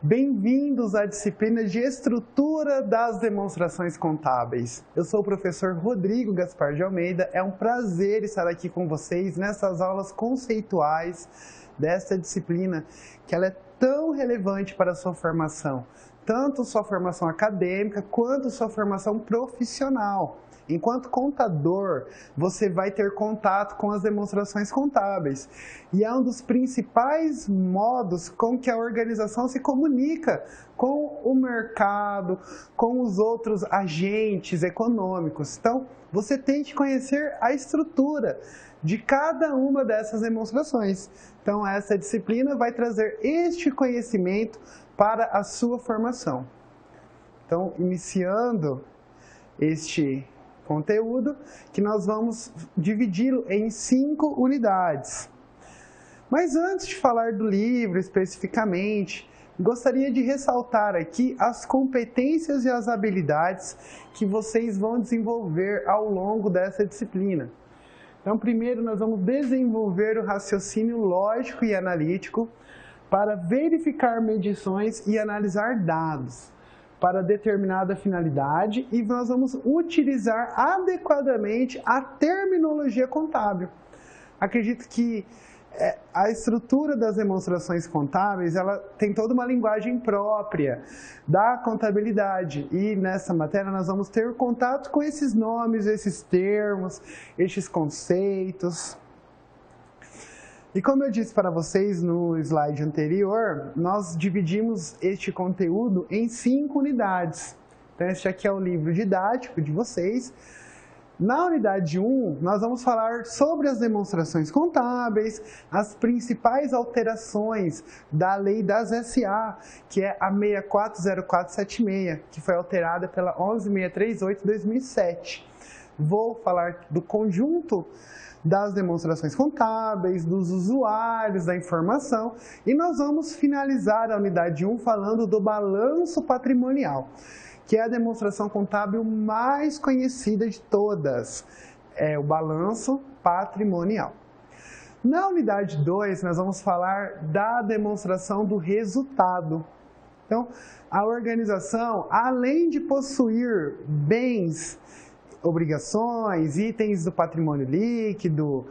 Bem-vindos à disciplina de Estrutura das Demonstrações Contábeis. Eu sou o professor Rodrigo Gaspar de Almeida. É um prazer estar aqui com vocês nessas aulas conceituais desta disciplina, que ela é tão relevante para a sua formação, tanto sua formação acadêmica quanto sua formação profissional. Enquanto contador, você vai ter contato com as demonstrações contábeis. E é um dos principais modos com que a organização se comunica com o mercado, com os outros agentes econômicos. Então, você tem que conhecer a estrutura de cada uma dessas demonstrações. Então, essa disciplina vai trazer este conhecimento para a sua formação. Então, iniciando este conteúdo, que nós vamos dividi-lo em 5 unidades. Mas antes de falar do livro especificamente, gostaria de ressaltar aqui as competências e as habilidades que vocês vão desenvolver ao longo dessa disciplina. Então, primeiro nós vamos desenvolver o raciocínio lógico e analítico para verificar medições e analisar dados para determinada finalidade, e nós vamos utilizar adequadamente a terminologia contábil. Acredito que a estrutura das demonstrações contábeis, ela tem toda uma linguagem própria da contabilidade, e nessa matéria nós vamos ter contato com esses nomes, esses termos, esses conceitos. E como eu disse para vocês no slide anterior, nós dividimos este conteúdo em 5 unidades. Então, este aqui é o livro didático de vocês. Na unidade 1, nós vamos falar sobre as demonstrações contábeis, as principais alterações da lei das SA, que é a 640476, que foi alterada pela 11638/2007. Vou falar do conjunto das demonstrações contábeis, dos usuários da informação, e nós vamos finalizar a unidade 1 falando do balanço patrimonial, que é a demonstração contábil mais conhecida de todas, é o balanço patrimonial. Na unidade 2, nós vamos falar da demonstração do resultado. Então, a organização, além de possuir bens, obrigações, itens do patrimônio líquido,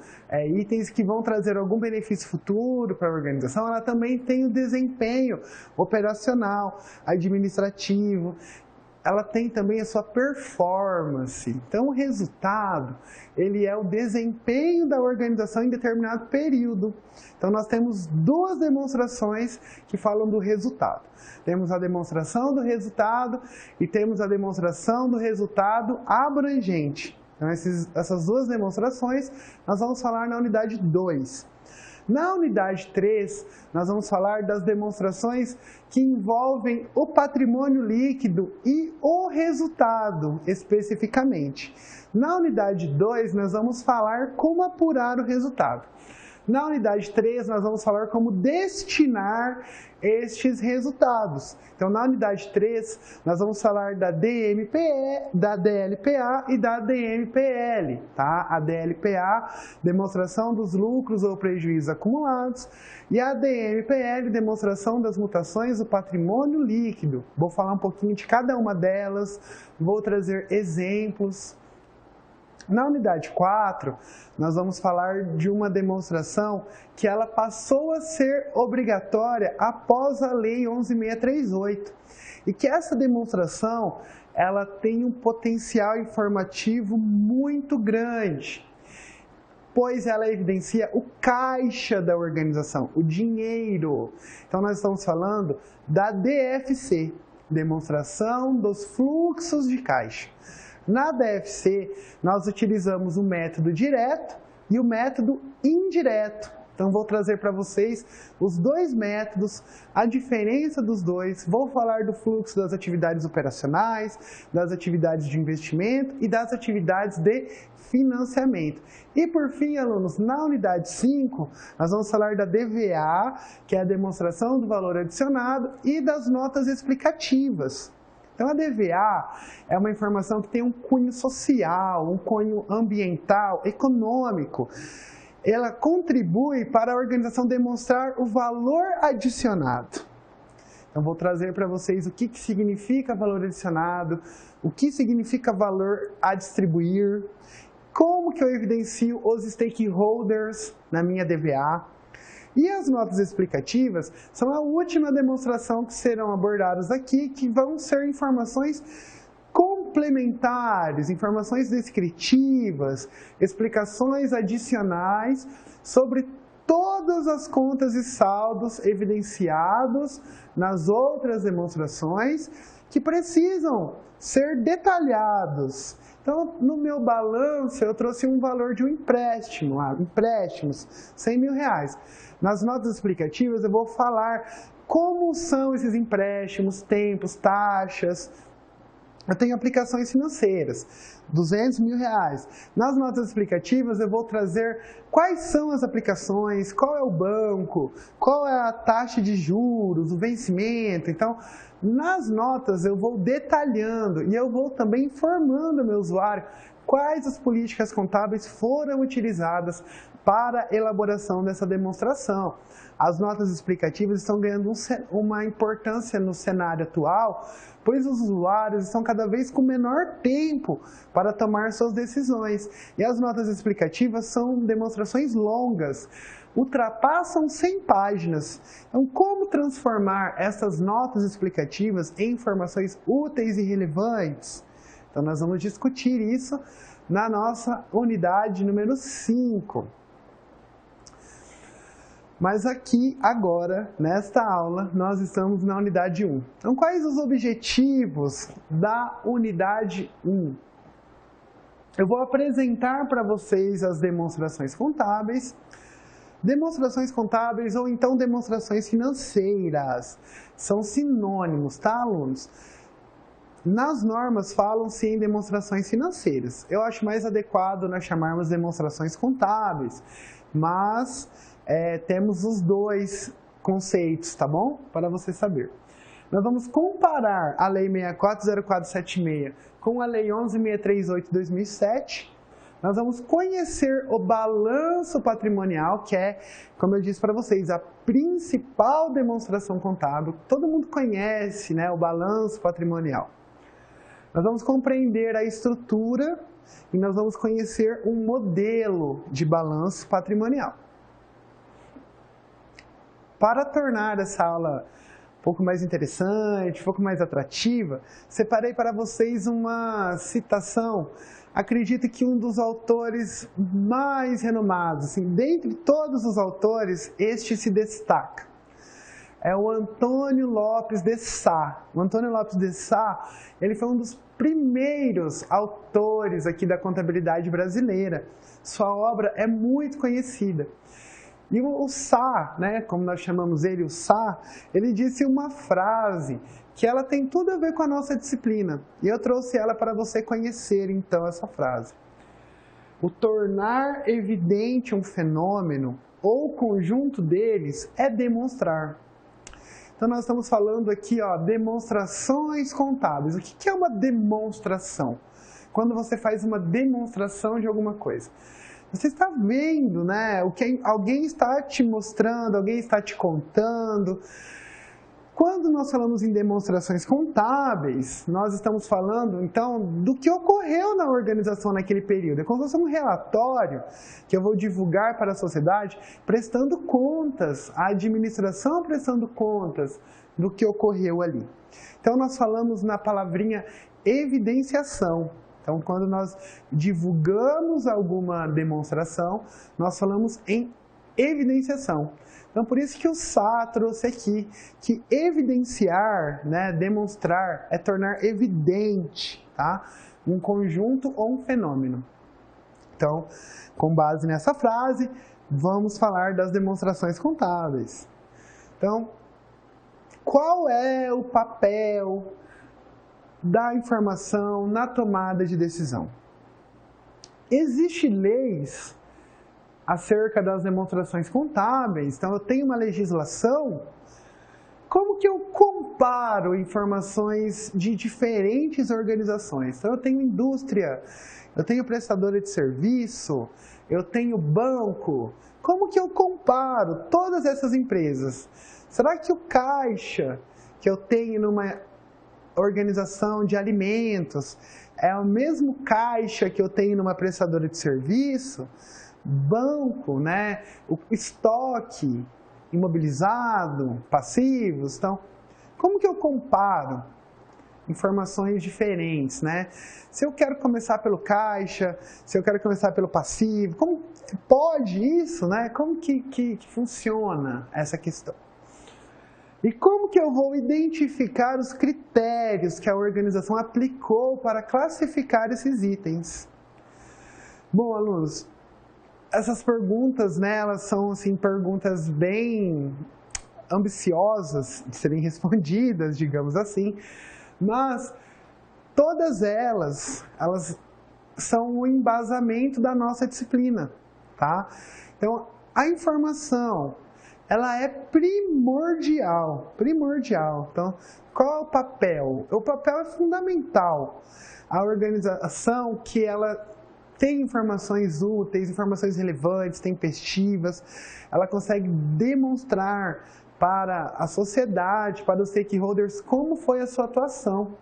itens que vão trazer algum benefício futuro para a organização, ela também tem o desempenho operacional, administrativo, ela tem também a sua performance. Então, o resultado, ele é o desempenho da organização em determinado período. Então, nós temos 2 demonstrações que falam do resultado. Temos a demonstração do resultado e temos a demonstração do resultado abrangente. Então, essas 2 demonstrações nós vamos falar na unidade 2. Na unidade 3, nós vamos falar das demonstrações que envolvem o patrimônio líquido e o resultado, especificamente. Na unidade 2, nós vamos falar como apurar o resultado. Na unidade 3, nós vamos falar como destinar estes resultados. Então, na unidade 3, nós vamos falar da DMPE, da DLPA e da DMPL. Tá? A DLPA, demonstração dos lucros ou prejuízos acumulados, e a DMPL, demonstração das mutações do patrimônio líquido. Vou falar um pouquinho de cada uma delas, vou trazer exemplos. Na unidade 4, nós vamos falar de uma demonstração que ela passou a ser obrigatória após a Lei 11.638. E que essa demonstração, ela tem um potencial informativo muito grande, pois ela evidencia o caixa da organização, o dinheiro. Então, nós estamos falando da DFC, demonstração dos fluxos de caixa. Na DFC, nós utilizamos o método direto e o método indireto. Então, vou trazer para vocês os 2 métodos, a diferença dos 2. Vou falar do fluxo das atividades operacionais, das atividades de investimento e das atividades de financiamento. E, por fim, alunos, na unidade 5, nós vamos falar da DVA, que é a demonstração do valor adicionado, e das notas explicativas. Então, a DVA é uma informação que tem um cunho social, um cunho ambiental, econômico. Ela contribui para a organização demonstrar o valor adicionado. Eu vou trazer para vocês o que significa valor adicionado, o que significa valor a distribuir, como que eu evidencio os stakeholders na minha DVA. E as notas explicativas são a última demonstração que serão abordadas aqui, que vão ser informações complementares, informações descritivas, explicações adicionais sobre todas as contas e saldos evidenciados nas outras demonstrações que precisam ser detalhados. Então, no meu balanço, eu trouxe um valor de um empréstimo, empréstimos, R$100 mil. Nas notas explicativas, eu vou falar como são esses empréstimos, tempos, taxas. Eu tenho aplicações financeiras, R$200 mil. Nas notas explicativas, eu vou trazer quais são as aplicações, qual é o banco, qual é a taxa de juros, o vencimento. Então, nas notas eu vou detalhando e eu vou também informando o meu usuário quais as políticas contábeis foram utilizadas para a elaboração dessa demonstração. As notas explicativas estão ganhando uma importância no cenário atual, pois os usuários estão cada vez com menor tempo para tomar suas decisões. E as notas explicativas são demonstrações longas, ultrapassam 100 páginas. Então, como transformar essas notas explicativas em informações úteis e relevantes? Então, nós vamos discutir isso na nossa unidade número 5. Mas aqui, agora, nesta aula, nós estamos na unidade 1. Então, quais os objetivos da unidade 1? Eu vou apresentar para vocês as demonstrações contábeis ou então demonstrações financeiras. São sinônimos, tá, alunos? Nas normas falam-se em demonstrações financeiras. Eu acho mais adequado nós chamarmos demonstrações contábeis, mas temos os dois conceitos, tá bom? Para você saber. Nós vamos comparar a Lei 640476 com a Lei 11638 de 2007. Nós vamos conhecer o balanço patrimonial, que é, como eu disse para vocês, a principal demonstração contábil. Todo mundo conhece, né, o balanço patrimonial. Nós vamos compreender a estrutura e nós vamos conhecer um modelo de balanço patrimonial. Para tornar essa aula um pouco mais interessante, um pouco mais atrativa, separei para vocês uma citação. Acredito que um dos autores mais renomados, assim, dentre todos os autores, este se destaca. É o Antônio Lopes de Sá. O Antônio Lopes de Sá, ele foi um dos primeiros autores aqui da contabilidade brasileira. Sua obra é muito conhecida. E o Sá, né, como nós chamamos ele, o Sá, ele disse uma frase que ela tem tudo a ver com a nossa disciplina. E eu trouxe ela para você conhecer, então, essa frase. O tornar evidente um fenômeno ou conjunto deles é demonstrar. Então, nós estamos falando aqui, ó, demonstrações contábeis. O que é uma demonstração? Quando você faz uma demonstração de alguma coisa. Você está vendo, né? O que alguém está te mostrando, alguém está te contando. Quando nós falamos em demonstrações contábeis, nós estamos falando, então, do que ocorreu na organização naquele período. É como se fosse um relatório que eu vou divulgar para a sociedade, prestando contas, a administração prestando contas do que ocorreu ali. Então, nós falamos na palavrinha evidenciação. Então, quando nós divulgamos alguma demonstração, nós falamos em evidenciação. Então, por isso que o Sá trouxe aqui que evidenciar, né, demonstrar, é tornar evidente, tá? Um conjunto ou um fenômeno. Então, com base nessa frase, vamos falar das demonstrações contábeis. Então, qual é o papel da informação na tomada de decisão? Existem leis acerca das demonstrações contábeis, então eu tenho uma legislação. Como que eu comparo informações de diferentes organizações? Então eu tenho indústria, eu tenho prestadora de serviço, eu tenho banco. Como que eu comparo todas essas empresas? Será que o caixa que eu tenho numa organização de alimentos, é o mesmo caixa que eu tenho numa prestadora de serviço, banco, né? O estoque imobilizado, passivos. Então, como que eu comparo informações diferentes, né? Se eu quero começar pelo caixa, se eu quero começar pelo passivo, como pode isso, né? Como que funciona essa questão? E como que eu vou identificar os critérios que a organização aplicou para classificar esses itens? Bom, alunos, essas perguntas, né, elas são assim, perguntas bem ambiciosas de serem respondidas, digamos assim, mas todas elas são o embasamento da nossa disciplina, tá? Então, a informação, ela é primordial. Então, qual é o papel? O papel é fundamental. A organização que ela tem informações úteis, informações relevantes, tempestivas, ela consegue demonstrar para a sociedade, para os stakeholders, como foi a sua atuação.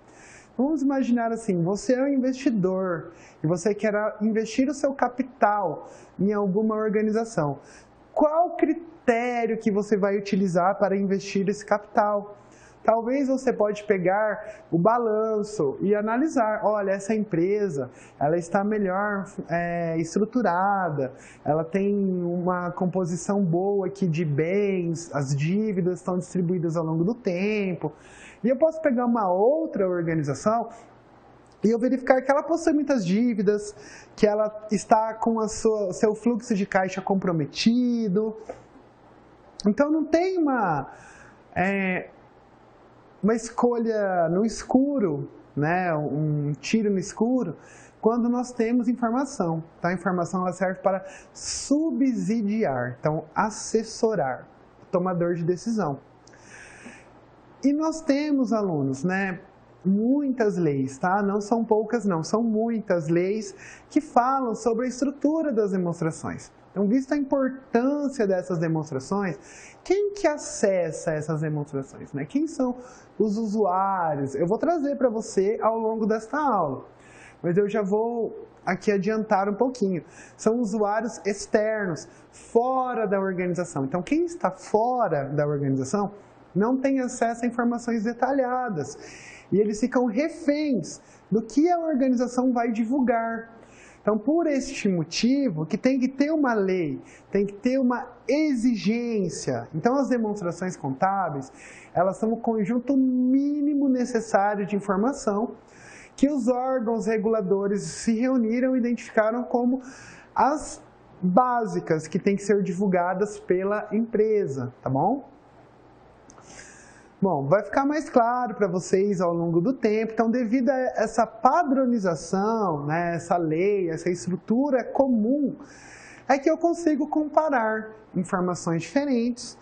Vamos imaginar assim, você é um investidor e você quer investir o seu capital em alguma organização. Qual critério que você vai utilizar para investir esse capital? Talvez você pode pegar o balanço e analisar, olha, essa empresa, ela está melhor estruturada, ela tem uma composição boa aqui de bens, as dívidas estão distribuídas ao longo do tempo. E eu posso pegar uma outra organização e eu verificar que ela possui muitas dívidas, que ela está com o seu fluxo de caixa comprometido. Então, não tem uma escolha no escuro, né? Um tiro no escuro, quando nós temos informação. Tá? A informação ela serve para subsidiar, então assessorar o tomador de decisão. E nós temos, alunos, né, muitas leis, tá? Não são poucas, não, são muitas leis que falam sobre a estrutura das demonstrações. Então, vista a importância dessas demonstrações, quem que acessa essas demonstrações, né? Quem são os usuários? Eu vou trazer para você ao longo desta aula, mas eu já vou aqui adiantar um pouquinho. São usuários externos, fora da organização. Então, quem está fora da organização não tem acesso a informações detalhadas e eles ficam reféns do que a organização vai divulgar. Então, por este motivo, que tem que ter uma lei, tem que ter uma exigência. Então, as demonstrações contábeis, elas são o conjunto mínimo necessário de informação que os órgãos reguladores se reuniram e identificaram como as básicas que têm que ser divulgadas pela empresa, tá bom? Bom, vai ficar mais claro para vocês ao longo do tempo. Então, devido a essa padronização, né, essa lei, essa estrutura comum, é que eu consigo comparar informações diferentes,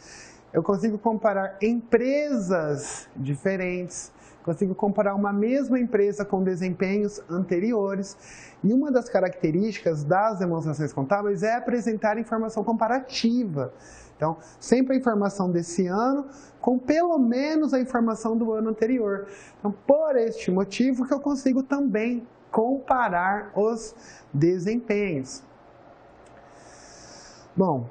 eu consigo comparar empresas diferentes, consigo comparar uma mesma empresa com desempenhos anteriores. E uma das características das demonstrações contábeis é apresentar informação comparativa. Então, sempre a informação desse ano com pelo menos a informação do ano anterior. Então, por este motivo que eu consigo também comparar os desempenhos. Bom,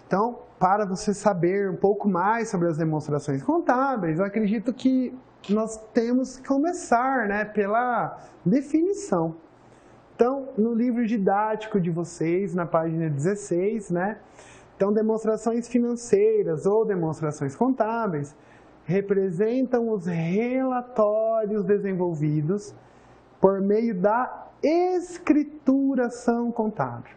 então, para você saber um pouco mais sobre as demonstrações contábeis, eu acredito que nós temos que começar, né, pela definição. Então, no livro didático de vocês, na página 16, né, então, demonstrações financeiras ou demonstrações contábeis representam os relatórios desenvolvidos por meio da escrituração contábil.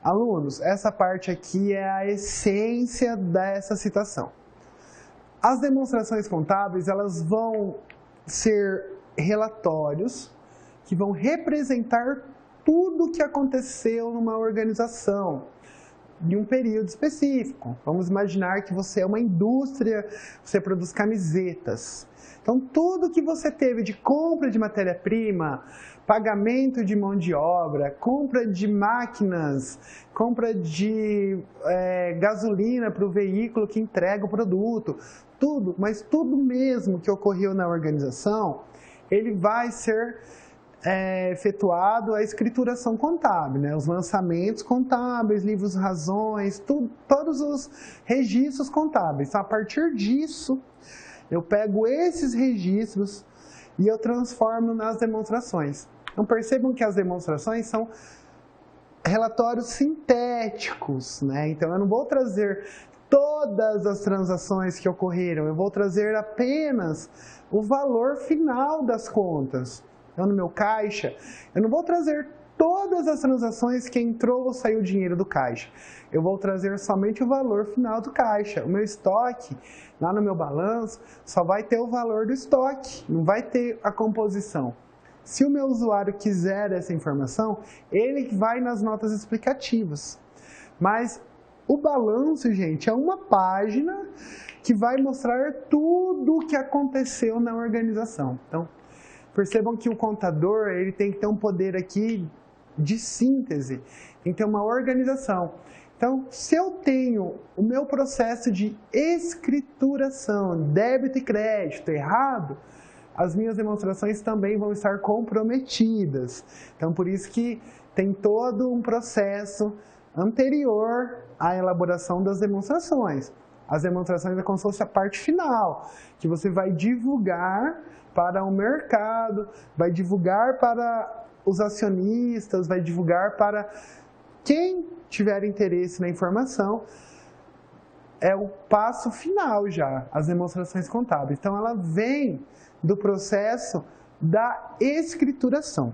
Alunos, essa parte aqui é a essência dessa citação. As demonstrações contábeis, elas vão ser relatórios que vão representar tudo o que aconteceu numa organização. de um período específico. Vamos imaginar que você é uma indústria, você produz camisetas. Então, tudo que você teve de compra de matéria-prima, pagamento de mão de obra, compra de máquinas, compra de gasolina para o veículo que entrega o produto, tudo, mas tudo mesmo que ocorreu na organização, ele vai ser efetuado a escrituração contábil, né? Os lançamentos contábeis, livros razões, todos os registros contábeis. Então, a partir disso, eu pego esses registros e eu transformo nas demonstrações. Então, percebam que as demonstrações são relatórios sintéticos, né? Então, eu não vou trazer todas as transações que ocorreram, eu vou trazer apenas o valor final das contas. Então, no meu caixa, eu não vou trazer todas as transações que entrou ou saiu dinheiro do caixa. Eu vou trazer somente o valor final do caixa. O meu estoque, lá no meu balanço, só vai ter o valor do estoque, não vai ter a composição. Se o meu usuário quiser essa informação, ele vai nas notas explicativas. Mas o balanço, gente, é uma página que vai mostrar tudo o que aconteceu na organização. Então, percebam que o contador ele tem que ter um poder aqui de síntese, tem que ter uma organização. Então, se eu tenho o meu processo de escrituração, débito e crédito errado, as minhas demonstrações também vão estar comprometidas. Então, por isso que tem todo um processo anterior à elaboração das demonstrações. As demonstrações é como se fosse a parte final, que você vai divulgar para o mercado, vai divulgar para os acionistas, vai divulgar para quem tiver interesse na informação. É o passo final já, as demonstrações contábeis. Então, ela vem do processo da escrituração.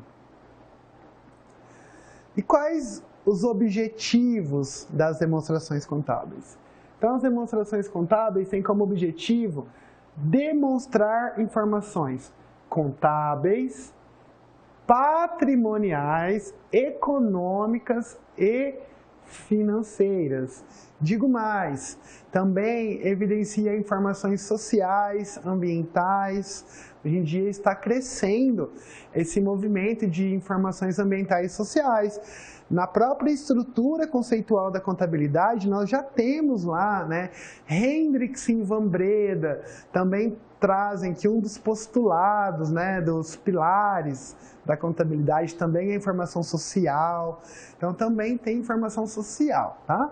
E quais os objetivos das demonstrações contábeis? Então, as demonstrações contábeis têm como objetivo demonstrar informações contábeis, patrimoniais, econômicas e financeiras. Digo mais, também evidencia informações sociais, ambientais. Hoje em dia está crescendo esse movimento de informações ambientais e sociais. Na própria estrutura conceitual da contabilidade, nós já temos lá, né, Hendricks e Van Breda também trazem que um dos postulados, né, dos pilares da contabilidade também é a informação social. Então, também tem informação social, tá?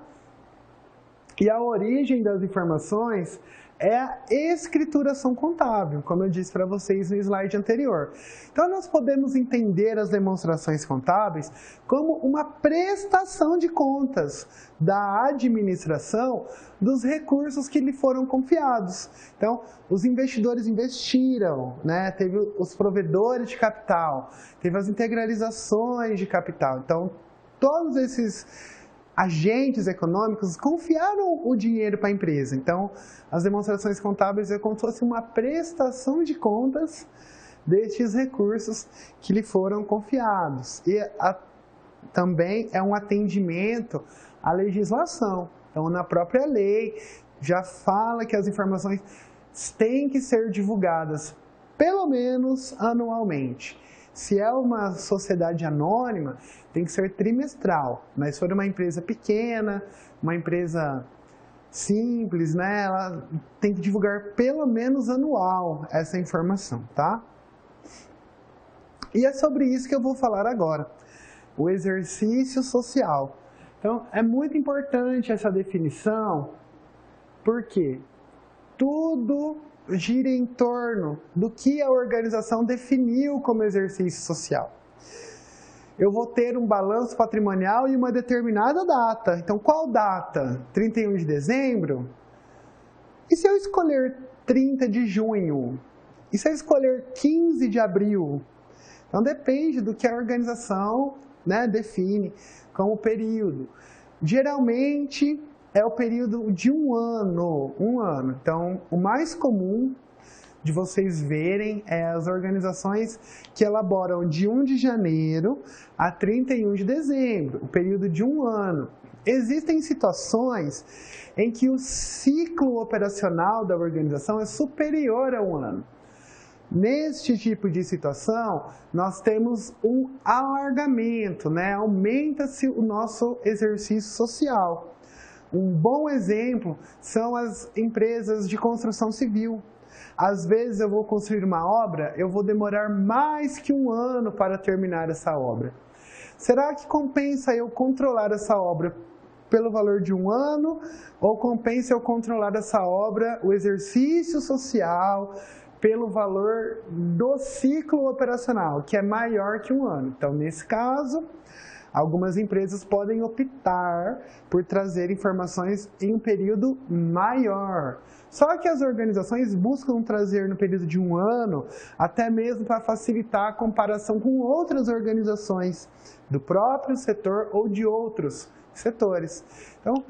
E a origem das informações é a escrituração contábil, como eu disse para vocês no slide anterior. Então, nós podemos entender as demonstrações contábeis como uma prestação de contas da administração dos recursos que lhe foram confiados. Então, os investidores investiram, né? Teve os provedores de capital, teve as integralizações de capital. Então, todos esses agentes econômicos confiaram o dinheiro para a empresa. Então, as demonstrações contábeis é como se fosse uma prestação de contas destes recursos que lhe foram confiados. E também é um atendimento à legislação. Então, na própria lei, já fala que as informações têm que ser divulgadas pelo menos anualmente. Se é uma sociedade anônima, tem que ser trimestral. Mas se for uma empresa pequena, uma empresa simples, né, ela tem que divulgar pelo menos anual essa informação, tá? E é sobre isso que eu vou falar agora, o exercício social. Então, é muito importante essa definição, porque tudo gira em torno do que a organização definiu como exercício social. Eu vou ter um balanço patrimonial em uma determinada data. Então, qual data? 31 de dezembro? E se eu escolher 30 de junho? E se eu escolher 15 de abril? Então, depende do que a organização, né, define como período. Geralmente, é o período de um ano. Então, o mais comum de vocês verem é as organizações que elaboram de 1 de janeiro a 31 de dezembro, o período de um ano. Existem situações em que o ciclo operacional da organização é superior a um ano. Neste tipo de situação, nós temos um alargamento, né? Aumenta-se o nosso exercício social. Um bom exemplo são as empresas de construção civil. Às vezes eu vou construir uma obra, eu vou demorar mais que um ano para terminar essa obra. Será que compensa eu controlar essa obra pelo valor de um ano, ou compensa eu controlar essa obra, o exercício social, pelo valor do ciclo operacional, que é maior que um ano? Então, nesse caso, algumas empresas podem optar por trazer informações em um período maior. Só que as organizações buscam trazer no período de um ano, até mesmo para facilitar a comparação com outras organizações do próprio setor ou de outros setores. Então,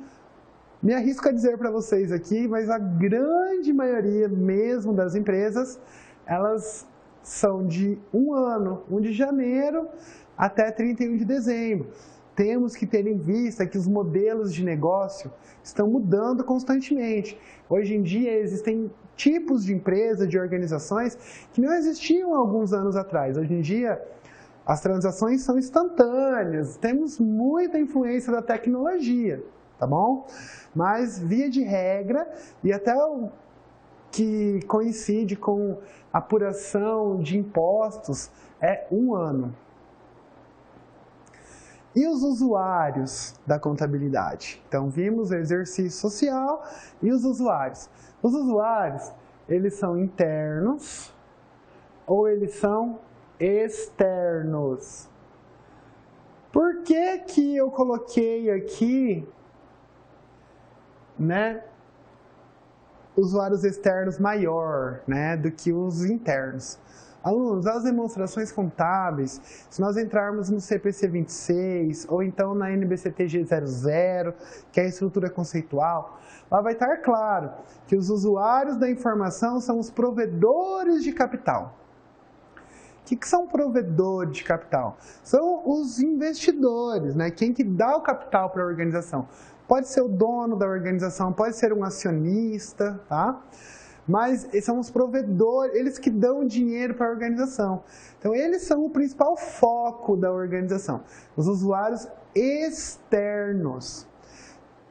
me arrisco a dizer para vocês aqui, mas a grande maioria mesmo das empresas, elas são de um ano, 1 de janeiro até 31 de dezembro. Temos que ter em vista que os modelos de negócio estão mudando constantemente. Hoje em dia existem tipos de empresas, de organizações que não existiam há alguns anos atrás. Hoje em dia as transações são instantâneas, temos muita influência da tecnologia, tá bom? Mas via de regra, e até o que coincide com apuração de impostos, é um ano. E os usuários da contabilidade? Então, vimos o exercício social e os usuários. Os usuários, eles são internos ou eles são externos. Por que que eu coloquei aqui, né, usuários externos maior, né, do que os internos? Alunos, as demonstrações contábeis, se nós entrarmos no CPC 26 ou então na NBCTG 00, que é a estrutura conceitual, lá vai estar claro que os usuários da informação são os provedores de capital. O que são provedores de capital? São os investidores, né? Quem que dá o capital para a organização. Pode ser o dono da organização, pode ser um acionista, tá? Mas são os provedores, eles que dão dinheiro para a organização. Então, eles são o principal foco da organização. Os usuários externos.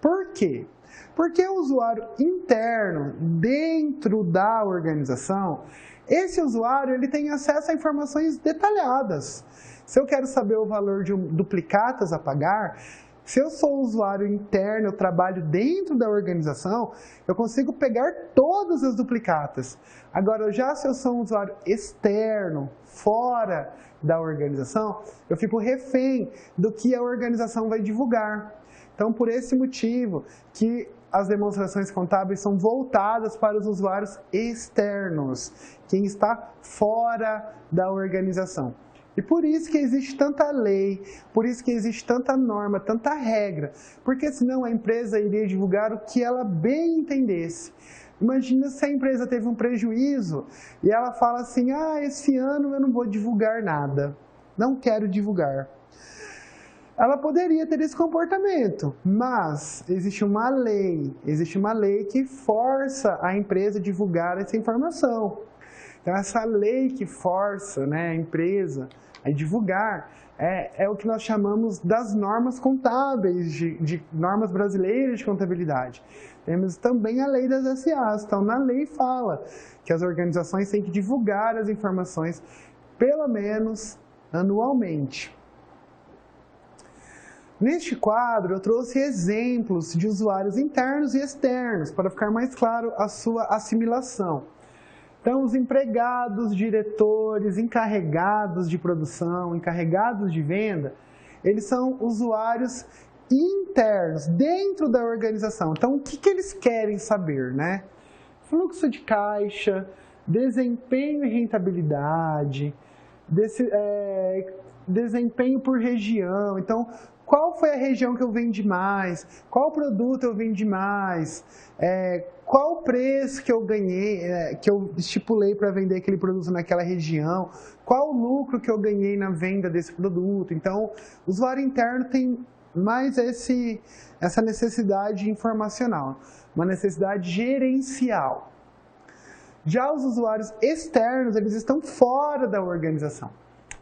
Por quê? Porque o usuário interno, dentro da organização, esse usuário ele tem acesso a informações detalhadas. Se eu quero saber o valor de duplicatas a pagar, se eu sou usuário interno, eu trabalho dentro da organização, eu consigo pegar todas as duplicatas. Agora, já se eu sou um usuário externo, fora da organização, eu fico refém do que a organização vai divulgar. Então, por esse motivo que as demonstrações contábeis são voltadas para os usuários externos, quem está fora da organização. E por isso que existe tanta lei, por isso que existe tanta norma, tanta regra, porque senão a empresa iria divulgar o que ela bem entendesse. Imagina se a empresa teve um prejuízo e ela fala assim, esse ano eu não vou divulgar nada, não quero divulgar. Ela poderia ter esse comportamento, mas existe uma lei que força a empresa a divulgar essa informação. Então, essa lei que força, né, a empresa a divulgar é o que nós chamamos das normas contábeis, de normas brasileiras de contabilidade. Temos também a lei das SAs. Então, na lei fala que as organizações têm que divulgar as informações pelo menos anualmente. Neste quadro, eu trouxe exemplos de usuários internos e externos, para ficar mais claro a sua assimilação. Então, os empregados, diretores, encarregados de produção, encarregados de venda, eles são usuários internos, dentro da organização. Então, o que eles querem saber, né? Fluxo de caixa, desempenho e rentabilidade, desempenho por região. Então, qual foi a região que eu vendi mais? Qual produto eu vendi mais? Qual o preço que eu ganhei, que eu estipulei para vender aquele produto naquela região? Qual o lucro que eu ganhei na venda desse produto? Então, o usuário interno tem mais essa necessidade informacional, uma necessidade gerencial. Já os usuários externos, eles estão fora da organização.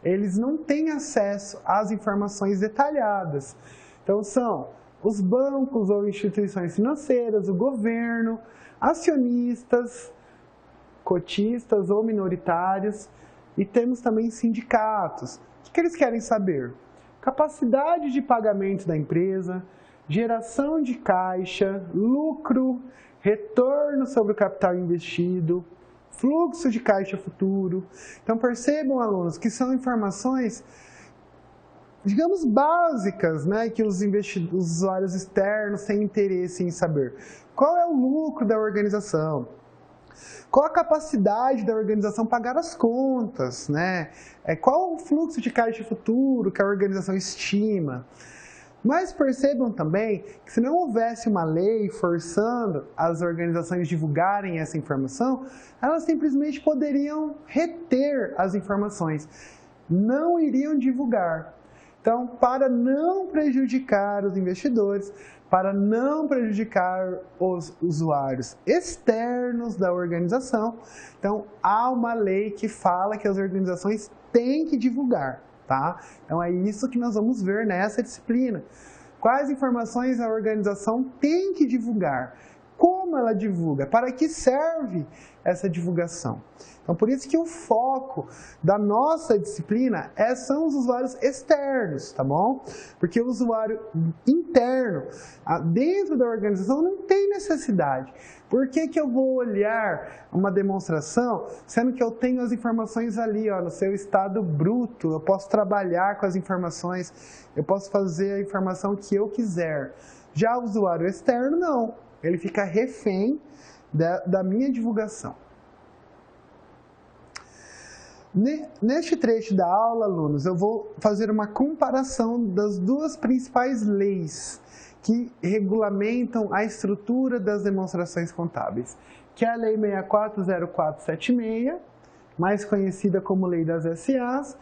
Eles não têm acesso às informações detalhadas. Então, são os bancos ou instituições financeiras, o governo, acionistas, cotistas ou minoritários, e temos também sindicatos. O que eles querem saber? Capacidade de pagamento da empresa, geração de caixa, lucro, retorno sobre o capital investido, fluxo de caixa futuro. Então percebam, alunos, que são informações, digamos, básicas, né, que os usuários externos têm interesse em saber. Qual é o lucro da organização? Qual a capacidade da organização pagar as contas, né? Qual o fluxo de caixa futuro que a organização estima? Mas percebam também que se não houvesse uma lei forçando as organizações a divulgarem essa informação, elas simplesmente poderiam reter as informações, não iriam divulgar. Então, para não prejudicar os investidores, para não prejudicar os usuários externos da organização, então há uma lei que fala que as organizações têm que divulgar. Tá? Então é isso que nós vamos ver nessa disciplina. Quais informações a organização tem que divulgar? Como ela divulga? Para que serve essa divulgação? Então por isso que o foco da nossa disciplina são os usuários externos, tá bom? Porque o usuário interno, dentro da organização, não tem necessidade. Por que eu vou olhar uma demonstração, sendo que eu tenho as informações ali, ó, no seu estado bruto, eu posso trabalhar com as informações, eu posso fazer a informação que eu quiser. Já o usuário externo, não. Ele fica refém da minha divulgação. Neste trecho da aula, alunos, eu vou fazer uma comparação das duas principais leis que regulamentam a estrutura das demonstrações contábeis, que é a Lei 640476, mais conhecida como Lei das SAs,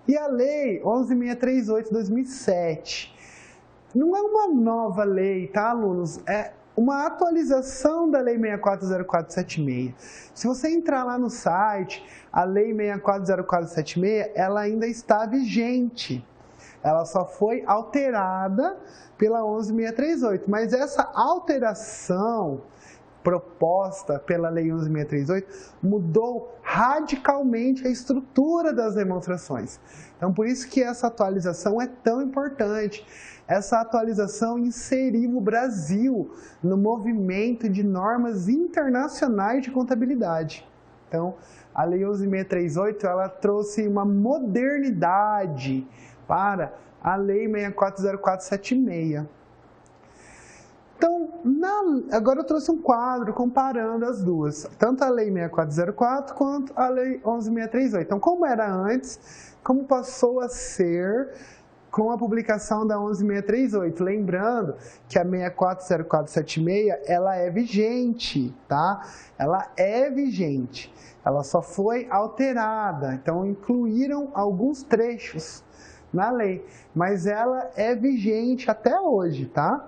e a Lei 11.638/2007. Não é uma nova lei, tá, alunos? É uma atualização da Lei 640476. Se você entrar lá no site, a Lei 640476, ela ainda está vigente. Ela só foi alterada pela 11.638, mas essa alteração proposta pela Lei 11.638 mudou radicalmente a estrutura das demonstrações. Então, por isso que essa atualização é tão importante. Essa atualização inseriu o Brasil no movimento de normas internacionais de contabilidade. Então, a Lei 11.638, ela trouxe uma modernidade para a Lei 640476. Então, agora eu trouxe um quadro comparando as duas, tanto a Lei 6404 quanto a Lei 11.638. Então, como era antes, como passou a ser com a publicação da 11.638. Lembrando que a 640476, ela é vigente, tá? Ela é vigente. Ela só foi alterada, então incluíram alguns trechos na lei, mas ela é vigente até hoje, tá?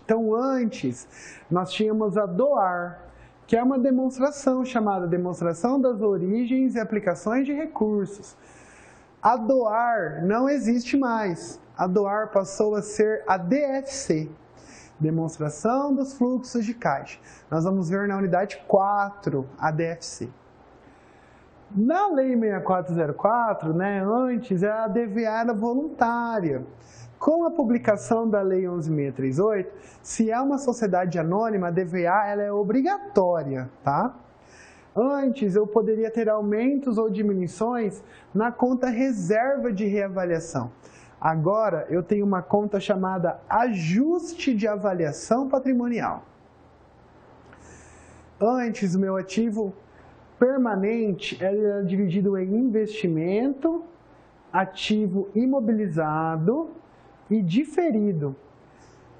Então, antes, nós tínhamos a DOAR, que é uma demonstração chamada Demonstração das Origens e Aplicações de Recursos. A DOAR não existe mais. A DOAR passou a ser a DFC, Demonstração dos Fluxos de Caixa. Nós vamos ver na unidade 4 a DFC. Na Lei 6404, né, antes, a DVA era voluntária. Com a publicação da Lei 11.638, se é uma sociedade anônima, a DVA ela é obrigatória, tá? Antes, eu poderia ter aumentos ou diminuições na conta reserva de reavaliação. Agora, eu tenho uma conta chamada ajuste de avaliação patrimonial. Antes, o meu ativo permanente era dividido em investimento, ativo imobilizado e diferido.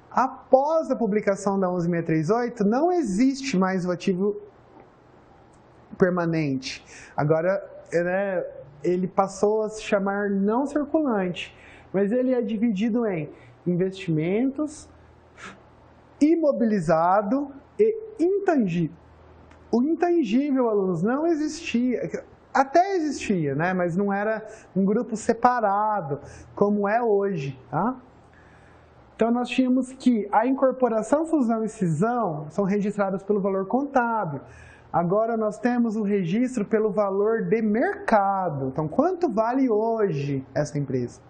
Após a publicação da 11.638, não existe mais o ativo permanente. Agora, ele passou a se chamar não circulante, mas ele é dividido em investimentos, imobilizado e intangível. O intangível, alunos, não existia, até existia, né? Mas não era um grupo separado, como é hoje, tá? Então, nós tínhamos que a incorporação, fusão e cisão são registradas pelo valor contábil. Agora, nós temos o registro pelo valor de mercado. Então, quanto vale hoje essa empresa?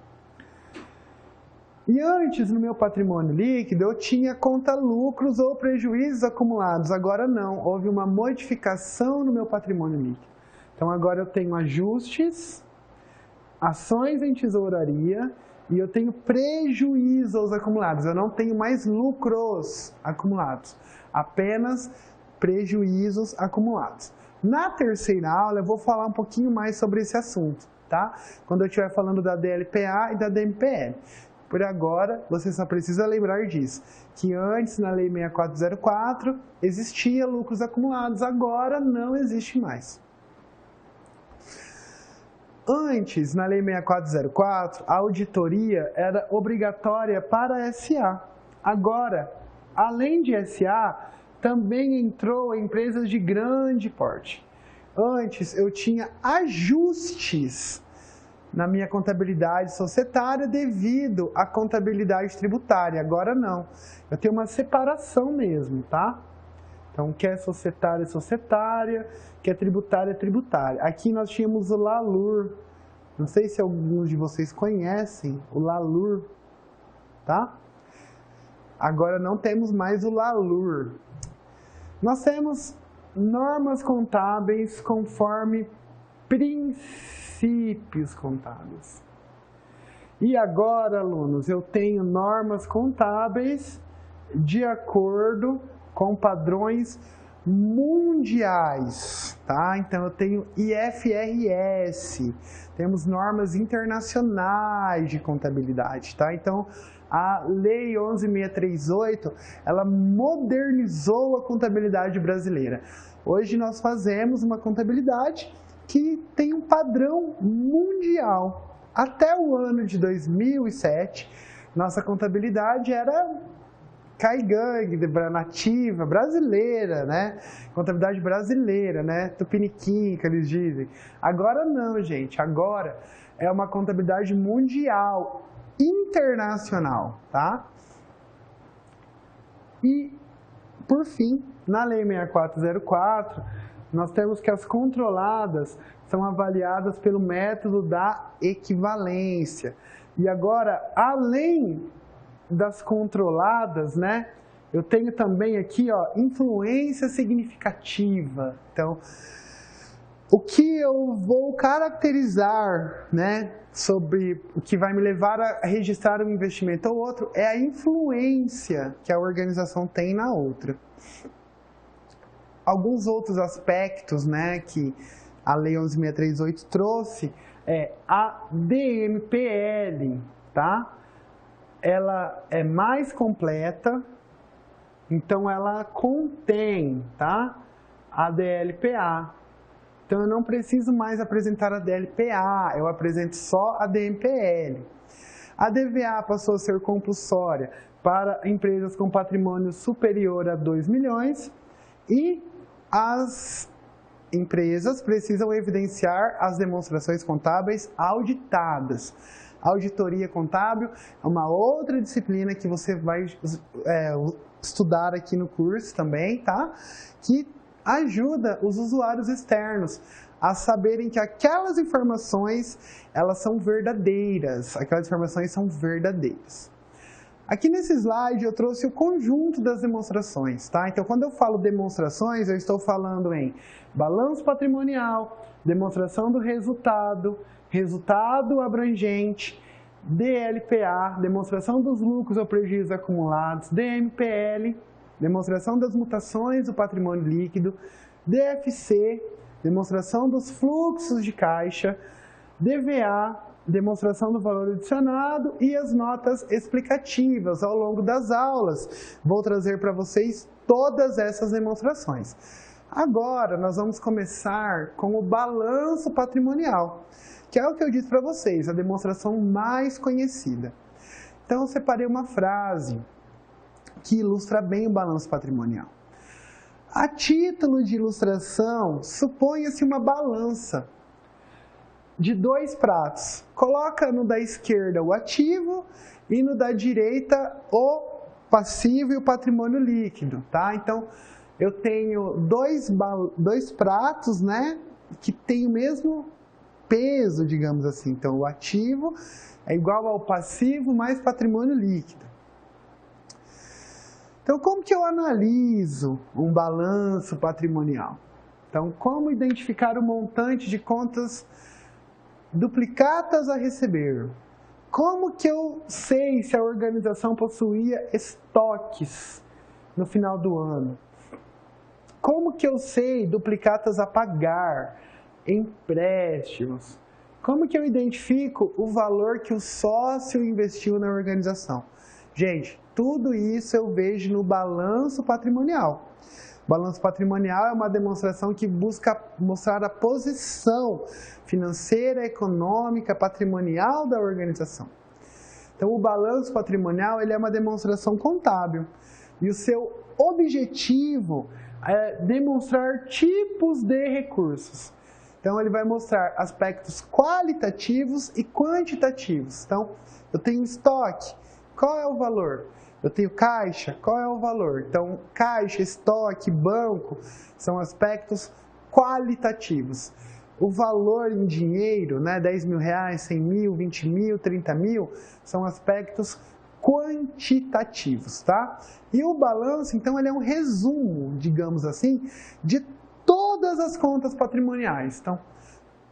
E antes, no meu patrimônio líquido, eu tinha conta lucros ou prejuízos acumulados. Agora não, houve uma modificação no meu patrimônio líquido. Então agora eu tenho ajustes, ações em tesouraria e eu tenho prejuízos acumulados. Eu não tenho mais lucros acumulados, apenas prejuízos acumulados. Na terceira aula eu vou falar um pouquinho mais sobre esse assunto, tá? Quando eu estiver falando da DLPA e da DMPL. Por agora, você só precisa lembrar disso, que antes na Lei 6404 existia lucros acumulados, agora não existe mais. Antes, na Lei 6404, a auditoria era obrigatória para a SA. Agora, além de SA, também entrou empresas de grande porte. Antes, eu tinha ajustes na minha contabilidade societária devido à contabilidade tributária. Agora não. Eu tenho uma separação mesmo, tá? Então, que é societária, societária, que é tributária, tributária. Aqui nós tínhamos o LALUR. Não sei se alguns de vocês conhecem o LALUR, tá? Agora não temos mais o LALUR. Nós temos normas contábeis conforme princípios contábeis. E agora, alunos, eu tenho normas contábeis de acordo com padrões mundiais, tá? Então eu tenho IFRS, temos normas internacionais de contabilidade, tá? Então a Lei 11.638, ela modernizou a contabilidade brasileira. Hoje nós fazemos uma contabilidade que tem um padrão mundial. Até o ano de 2007, nossa contabilidade era caigangue, nativa, brasileira, né? Contabilidade brasileira, né? Tupiniquim, que eles dizem. Agora não, gente. Agora é uma contabilidade mundial, internacional, tá? E, por fim, na Lei 6404, nós temos que as controladas são avaliadas pelo método da equivalência. E agora, além das controladas, né, eu tenho também aqui, ó, influência significativa. Então, o que eu vou caracterizar, né, sobre o que vai me levar a registrar um investimento ou outro é a influência que a organização tem na outra. Alguns outros aspectos, né, que a Lei 11.638 trouxe é a DMPL, tá? Ela é mais completa, então ela contém, tá, a DLPA. Então eu não preciso mais apresentar a DLPA, eu apresento só a DMPL. A DVA passou a ser compulsória para empresas com patrimônio superior a 2 milhões e as empresas precisam evidenciar as demonstrações contábeis auditadas. Auditoria contábil é uma outra disciplina que você vai estudar aqui no curso também, tá? Que ajuda os usuários externos a saberem que aquelas informações, elas são verdadeiras, aquelas informações são verdadeiras. Aqui nesse slide eu trouxe o conjunto das demonstrações, tá? Então, quando eu falo demonstrações, eu estou falando em balanço patrimonial, demonstração do resultado, resultado abrangente, DLPA, demonstração dos lucros ou prejuízos acumulados, DMPL, demonstração das mutações do patrimônio líquido, DFC, demonstração dos fluxos de caixa, DVA, demonstração do valor adicionado e as notas explicativas ao longo das aulas. Vou trazer para vocês todas essas demonstrações. Agora, nós vamos começar com o balanço patrimonial, que é o que eu disse para vocês, a demonstração mais conhecida. Então, eu separei uma frase que ilustra bem o balanço patrimonial. A título de ilustração, suponha-se uma balança de 2 pratos. Coloca no da esquerda o ativo e no da direita o passivo e o patrimônio líquido, tá? Então, eu tenho dois pratos, né, que tem o mesmo peso, digamos assim. Então, o ativo é igual ao passivo mais patrimônio líquido. Então, como que eu analiso um balanço patrimonial? Então, como identificar o montante de contas duplicatas a receber? Como que eu sei se a organização possuía estoques no final do ano? Como que eu sei duplicatas a pagar, empréstimos? Como que eu identifico o valor que o sócio investiu na organização? Gente, tudo isso eu vejo no balanço patrimonial. O balanço patrimonial é uma demonstração que busca mostrar a posição financeira, econômica, patrimonial da organização. Então, o balanço patrimonial ele é uma demonstração contábil. E o seu objetivo é demonstrar tipos de recursos. Então, ele vai mostrar aspectos qualitativos e quantitativos. Então, eu tenho estoque, qual é o valor? Eu tenho caixa, qual é o valor? Então, caixa, estoque, banco, são aspectos qualitativos. O valor em dinheiro, né, 10 mil reais, 100 mil, 20 mil, 30 mil, são aspectos quantitativos, tá? E o balanço, então, ele é um resumo, digamos assim, de todas as contas patrimoniais. Então,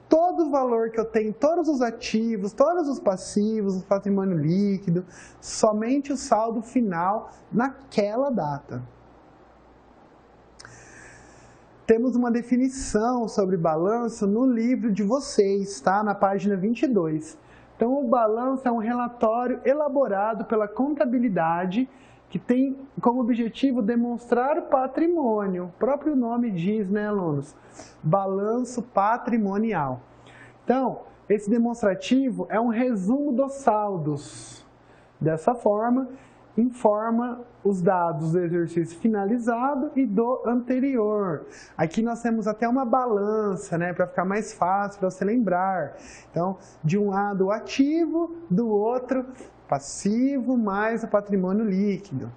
todo o valor que eu tenho, todos os ativos, todos os passivos, o patrimônio líquido, somente o saldo final naquela data. Temos uma definição sobre balanço no livro de vocês, tá? Na página 22. Então, o balanço é um relatório elaborado pela contabilidade que tem como objetivo demonstrar o patrimônio. O próprio nome diz, né, alunos? Balanço patrimonial. Então, esse demonstrativo é um resumo dos saldos. Dessa forma, informa os dados do exercício finalizado e do anterior. Aqui nós temos até uma balança, né, para ficar mais fácil para você lembrar. Então, de um lado o ativo, do outro passivo mais o patrimônio líquido.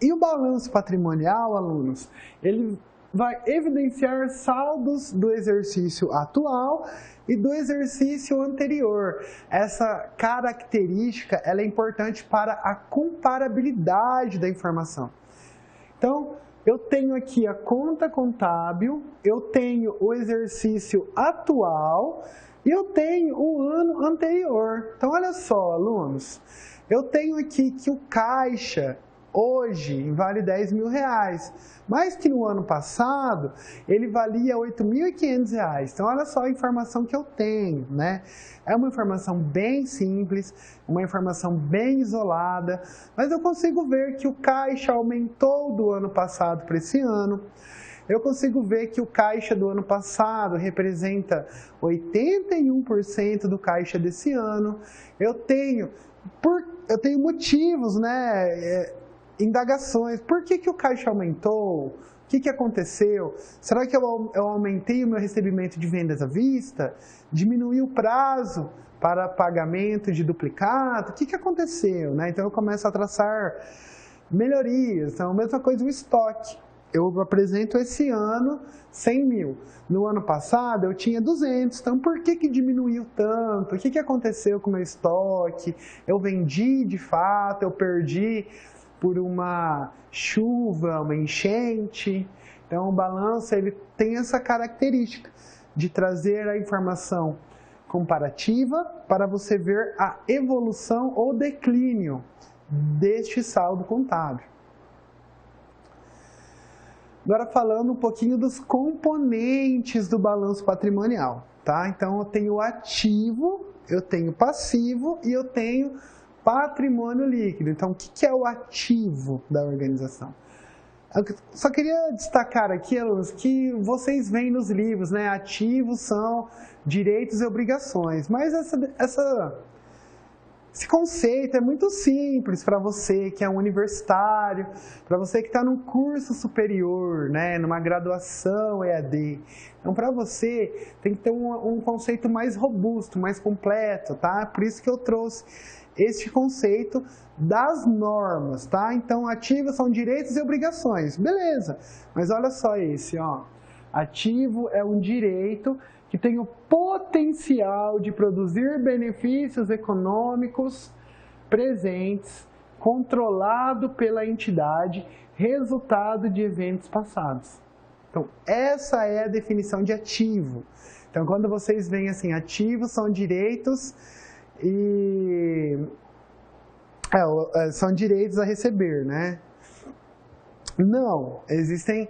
E o balanço patrimonial, alunos, ele vai evidenciar saldos do exercício atual e do exercício anterior. Essa característica ela é importante para a comparabilidade da informação. Então, eu tenho aqui a conta contábil, eu tenho o exercício atual e eu tenho o ano anterior. Então, olha só, alunos, eu tenho aqui que o caixa hoje vale 10 mil reais, mas que no ano passado ele valia 8.500 reais. Então, olha só a informação que eu tenho, né? É uma informação bem simples, uma informação bem isolada, mas eu consigo ver que o caixa aumentou do ano passado para esse ano. Eu consigo ver que o caixa do ano passado representa 81% do caixa desse ano. Eu tenho motivos, né? Indagações. Por que o caixa aumentou? O que aconteceu? Será que eu aumentei o meu recebimento de vendas à vista? Diminui o prazo para pagamento de duplicado? O que aconteceu? Né? Então, eu começo a traçar melhorias. Então, a mesma coisa o estoque. Eu apresento esse ano 100 mil. No ano passado eu tinha 200, então por que diminuiu tanto? O que aconteceu com o meu estoque? Eu vendi de fato, eu perdi por uma chuva, uma enchente. Então o balanço ele tem essa característica de trazer a informação comparativa para você ver a evolução ou declínio deste saldo contábil. Agora falando um pouquinho dos componentes do balanço patrimonial, tá? Então eu tenho ativo, eu tenho passivo e eu tenho patrimônio líquido. Então o que é o ativo da organização? Eu só queria destacar aqui, alunos, que vocês veem nos livros, né? Ativos são direitos e obrigações, mas Esse conceito é muito simples para você que é um universitário, para você que está num curso superior, né, numa graduação EAD. Então, para você, tem que ter um conceito mais robusto, mais completo, tá? Por isso que eu trouxe este conceito das normas, tá? Então, ativos são direitos e obrigações, beleza. Mas olha só esse, ó. Ativo é um direito que tem o potencial de produzir benefícios econômicos presentes, controlado pela entidade, resultado de eventos passados. Então, essa é a definição de ativo. Então, quando vocês veem assim, ativos são direitos e... são direitos a receber, né? Não, existem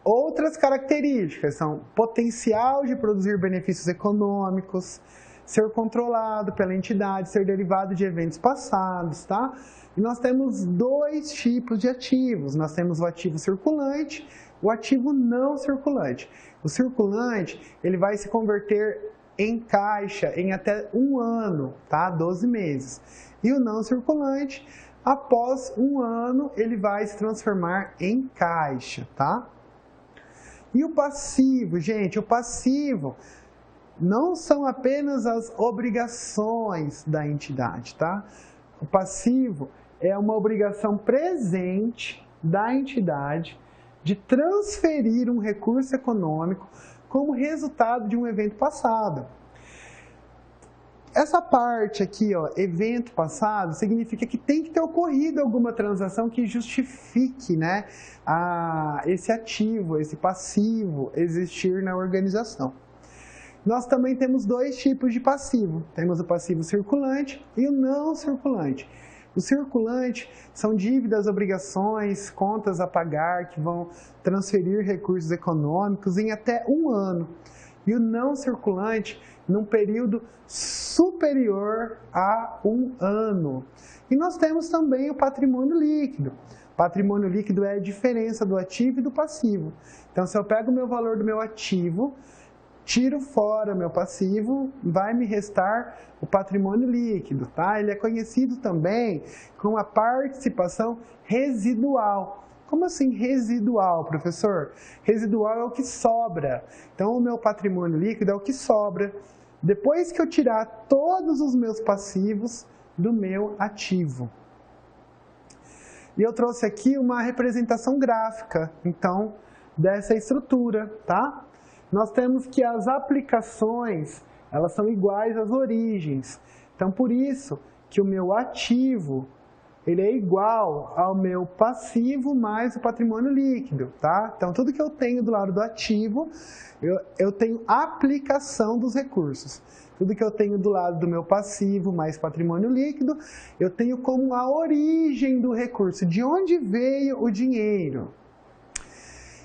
outras características, são potencial de produzir benefícios econômicos, ser controlado pela entidade, ser derivado de eventos passados, tá? E nós temos dois tipos de ativos, nós temos o ativo circulante, o ativo não circulante. O circulante, ele vai se converter em caixa em até 1 ano, tá? 12 meses. E o não circulante, após 1 ano, ele vai se transformar em caixa, tá? E o passivo, gente, o passivo não são apenas as obrigações da entidade, tá? O passivo é uma obrigação presente da entidade de transferir um recurso econômico como resultado de um evento passado. Essa parte aqui, ó, evento passado, significa que tem que ter ocorrido alguma transação que justifique, né, esse ativo, esse passivo existir na organização. Nós também temos dois tipos de passivo. Temos o passivo circulante e o não circulante. O circulante são dívidas, obrigações, contas a pagar que vão transferir recursos econômicos em até 1 ano. E o não circulante num período superior a 1 ano. E nós temos também o patrimônio líquido. Patrimônio líquido é a diferença do ativo e do passivo. Então, se eu pego o meu valor do meu ativo, tiro fora meu passivo, vai me restar o patrimônio líquido, tá? Ele é conhecido também como a participação residual. Como assim residual, professor? Residual é o que sobra. Então, o meu patrimônio líquido é o que sobra depois que eu tirar todos os meus passivos do meu ativo. E eu trouxe aqui uma representação gráfica, então, dessa estrutura, tá? Nós temos que as aplicações, elas são iguais às origens. Então, por isso que o meu ativo, ele é igual ao meu passivo mais o patrimônio líquido, tá? Então, tudo que eu tenho do lado do ativo, eu tenho aplicação dos recursos. Tudo que eu tenho do lado do meu passivo mais patrimônio líquido, eu tenho como a origem do recurso, de onde veio o dinheiro.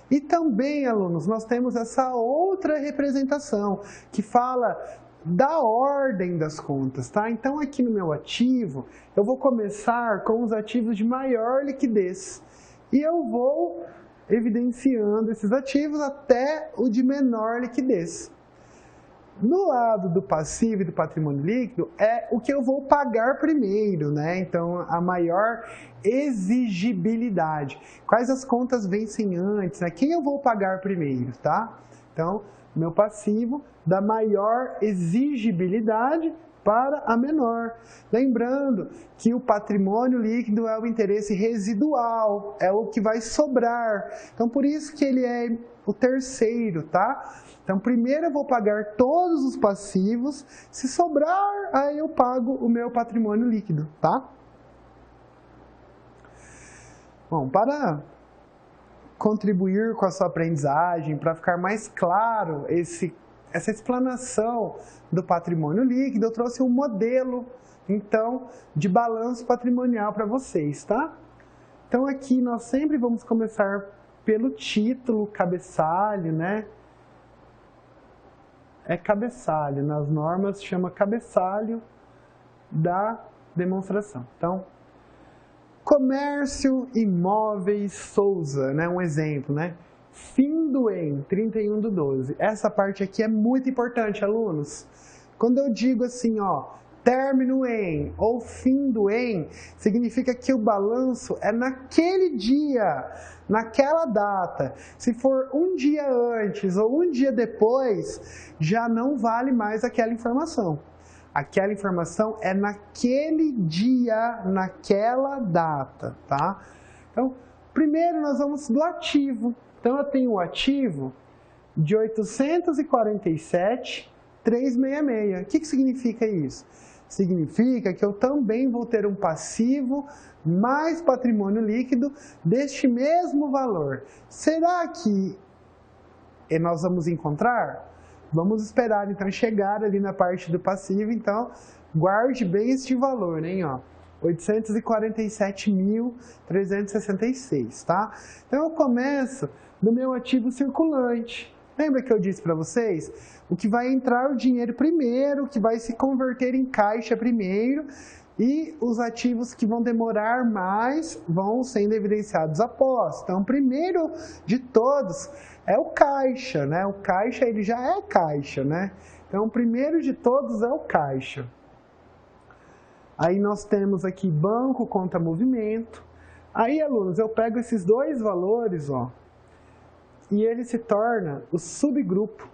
E também, alunos, nós temos essa outra representação, que fala da ordem das contas, tá? Então, aqui no meu ativo, eu vou começar com os ativos de maior liquidez. E eu vou evidenciando esses ativos até o de menor liquidez. No lado do passivo e do patrimônio líquido, é o que eu vou pagar primeiro, né? Então, a maior exigibilidade. Quais as contas vencem antes, né? Quem eu vou pagar primeiro, tá? Então, meu passivo da maior exigibilidade para a menor. Lembrando que o patrimônio líquido é o interesse residual, é o que vai sobrar. Então, por isso que ele é o terceiro, tá? Então, primeiro eu vou pagar todos os passivos, se sobrar, aí eu pago o meu patrimônio líquido, tá? Bom, para contribuir com a sua aprendizagem, para ficar mais claro essa explanação do patrimônio líquido, eu trouxe um modelo, então, de balanço patrimonial para vocês, tá? Então, aqui nós sempre vamos começar pelo título, cabeçalho, né? É cabeçalho, nas normas chama cabeçalho da demonstração. Então, Comércio Imóveis Souza, né? Um exemplo, né? Findo em 31/12. Essa parte aqui é muito importante, alunos. Quando eu digo assim, ó, término em ou fim do em significa que o balanço é naquele dia, naquela data. Se for um dia antes ou um dia depois, já não vale mais aquela informação. Aquela informação é naquele dia, naquela data, tá? Então, primeiro nós vamos do ativo. Então, eu tenho o ativo de 847,366. O que significa isso? Significa que eu também vou ter um passivo mais patrimônio líquido deste mesmo valor. Será que nós vamos encontrar? Vamos esperar, então, chegar ali na parte do passivo. Então, guarde bem este valor, hein? Ó, 847.366, tá? Então, eu começo do meu ativo circulante. Lembra que eu disse para vocês? O que vai entrar o dinheiro primeiro, o que vai se converter em caixa primeiro, e os ativos que vão demorar mais vão sendo evidenciados após. Então, o primeiro de todos é o caixa, né? O caixa, ele já é caixa, né? Então, o primeiro de todos é o caixa. Aí nós temos aqui banco contra movimento. Aí, alunos, eu pego esses dois valores, ó, e ele se torna o subgrupo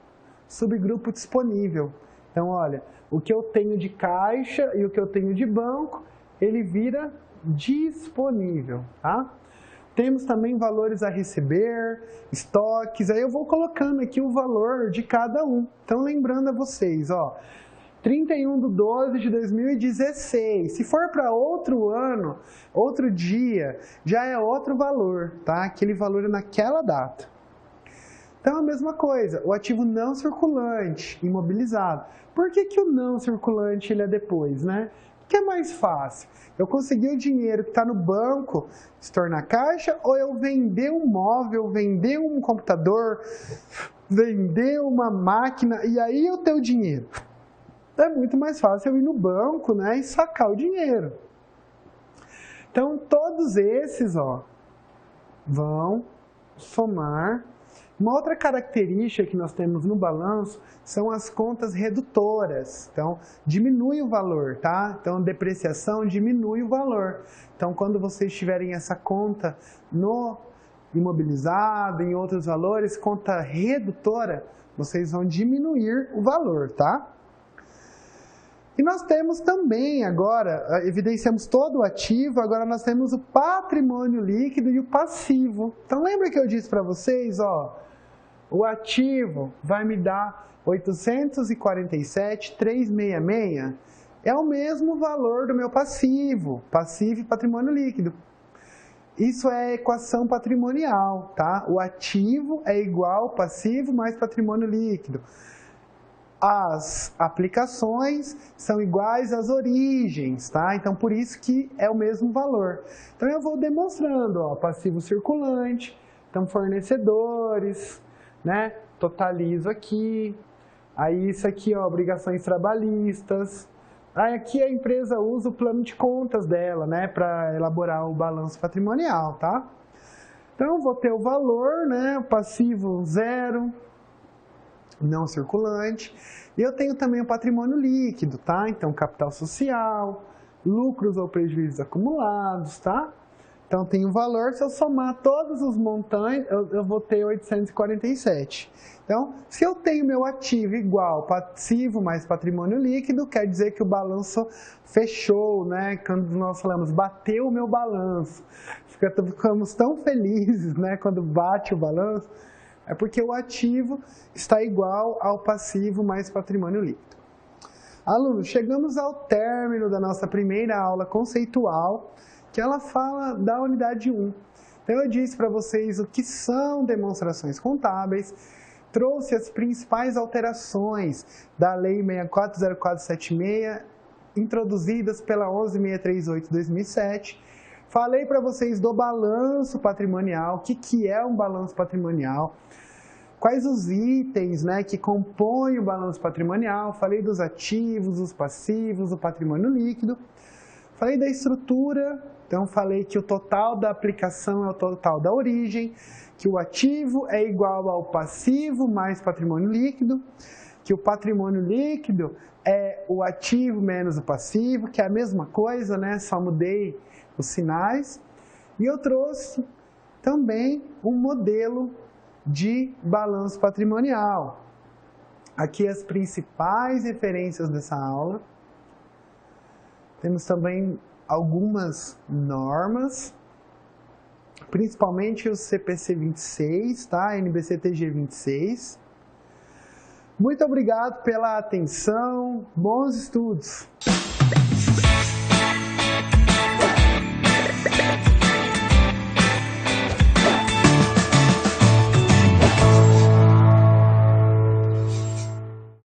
disponível. Então, olha, o que eu tenho de caixa e o que eu tenho de banco, ele vira disponível, tá? Temos também valores a receber, estoques, aí eu vou colocando aqui o valor de cada um. Então, lembrando a vocês, ó, 31/12/2016, se for para outro ano, outro dia, já é outro valor, tá? Aquele valor é naquela data. Então, a mesma coisa, o ativo não circulante, imobilizado. Por que o não circulante ele é depois, né? Porque é mais fácil. Eu conseguir o dinheiro que está no banco se tornar caixa, ou eu vender um móvel, vender um computador, vender uma máquina, e aí eu ter o dinheiro. É muito mais fácil eu ir no banco, né, e sacar o dinheiro. Então, todos esses, ó, vão somar. Uma outra característica que nós temos no balanço são as contas redutoras. Então, diminui o valor, tá? Então, depreciação diminui o valor. Então, quando vocês tiverem essa conta no imobilizado, em outros valores, conta redutora, vocês vão diminuir o valor, tá? E nós temos também agora, evidenciamos todo o ativo, agora nós temos o patrimônio líquido e o passivo. Então lembra que eu disse para vocês, ó, o ativo vai me dar 847,366, é o mesmo valor do meu passivo e patrimônio líquido. Isso é a equação patrimonial, tá? O ativo é igual ao passivo mais patrimônio líquido. As aplicações são iguais às origens, tá? Então, por isso que é o mesmo valor. Então, eu vou demonstrando, ó, passivo circulante, então fornecedores, né? Totalizo aqui. Aí, isso aqui, ó, obrigações trabalhistas. Aí, aqui a empresa usa o plano de contas dela, né? Para elaborar o balanço patrimonial, tá? Então, vou ter o valor, né? O passivo 0. Não circulante, e eu tenho também o patrimônio líquido, tá? Então, capital social, lucros ou prejuízos acumulados, tá? Então, tem o valor, se eu somar todos os montantes, eu vou ter 847. Então, se eu tenho meu ativo igual passivo mais patrimônio líquido, quer dizer que o balanço fechou, né? Quando nós falamos, bateu o meu balanço. Ficamos tão felizes, né? Quando bate o balanço. É porque o ativo está igual ao passivo mais patrimônio líquido. Alunos, chegamos ao término da nossa primeira aula conceitual, que ela fala da unidade 1. Então, eu disse para vocês o que são demonstrações contábeis, trouxe as principais alterações da Lei 640476, introduzidas pela 11.638/2007, falei para vocês do balanço patrimonial, o que é um balanço patrimonial, quais os itens, né, que compõem o balanço patrimonial, falei dos ativos, os passivos, o patrimônio líquido, falei da estrutura, então falei que o total da aplicação é o total da origem, que o ativo é igual ao passivo mais patrimônio líquido, que o patrimônio líquido é o ativo menos o passivo, que é a mesma coisa, né? Só mudei os sinais. E eu trouxe também um modelo de balanço patrimonial. Aqui as principais referências dessa aula. Temos também algumas normas, principalmente o CPC 26, tá? NBC-TG 26. Muito obrigado pela atenção, bons estudos!